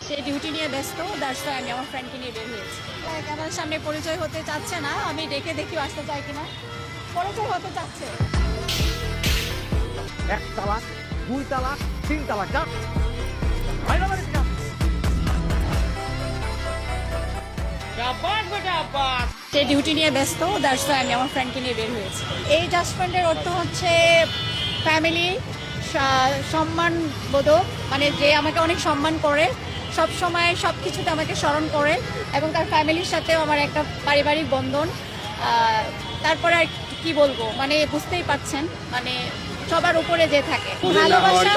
সে duty নিয়ে ব্যস্ত, that's why আমি আমার ফ্রেন্ডকে নিয়ে বের হয়েছি। আমার সামনে পরিচয় হতে চাচ্ছে না, আমি ডেকে দেখি আসতে চাই কিনা। পরিচয় হতে চাচ্ছে। 1 তালাক 2 তালাক 3 তালাক যা সে ডিউটি নিয়ে ব্যস্ত, দ্যাটস ওয়াই আমি আমার ফ্রেন্ডকে নিয়ে বের হয়েছি। এই জাজমেন্টের অর্থ হচ্ছে ফ্যামিলি, সম্মানবোধক, মানে যে আমাকে অনেক সম্মান করে, সব সময় সব কিছুতে আমাকে স্মরণ করে, এবং তার ফ্যামিলির সাথেও আমার একটা পারিবারিক বন্ধন। তারপরে আর কি বলবো, মানে বুঝতেই পাচ্ছেন, মানে সবার উপরে যে থাকে ভালোবাসা,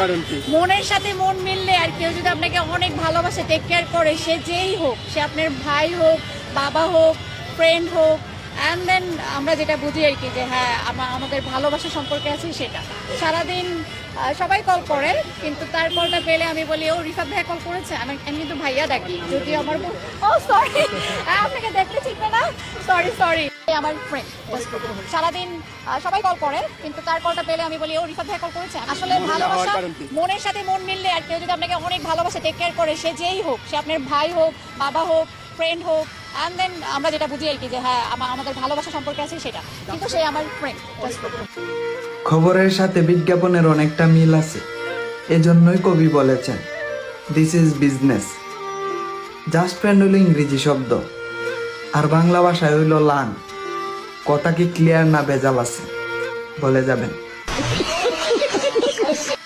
মনের সাথে মন মিললে, আর কেউ যদি আপনাকে অনেক ভালোবাসে, টেক কেয়ার করে, সে যেই হোক, সে আপনার ভাই হোক, বাবা হোক, ফ্রেন্ড হোক, অ্যান্ড দেন আমরা যেটা বুঝি আর কি, যে হ্যাঁ আমাদের ভালোবাসা সম্পর্কে আছে সেটা। সারাদিন সবাই কল করে, কিন্তু তার কলটা পেলে আমি বলি, ও রিফাত ভাইয়া কল করেছে, আমি কিন্তু ভাইয়া ডাকি, যদি আমার ও সরি আপনাকে দেখতে চিনবে না, সরি আমার ফ্রেন্ড। সারাদিন সবাই কল করে, কিন্তু তার কলটা পেলে আমি বলি, ও রিফাত ভাইয়া কল করেছে। আসলে ভালোবাসা, মনের সাথে মন মিললে, আর কেউ যদি আপনাকে অনেক ভালোবাসে, টেক কেয়ার করে, সে যেই হোক, সে আপনার ভাই হোক, বাবা হোক, ফ্রেন্ড হোক, অ্যান্ড দেন আমরা যেটা বুঝি আর কি, যে হ্যাঁ আমাদের ভালোবাসা সম্পর্কে আছে সেটা, কিন্তু সে আমার ফ্রেন্ড। খবরের সাথে বিজ্ঞাপনের অনেকটা মিল আছে, এজন্যই কবি বলেছেন this is business. Just friend হইল ইংরেজি শব্দ, আর বাংলা ভাষায় হইল লান। কথা কি ক্লিয়ার না ভেজাল আছে? বলে যাবেন।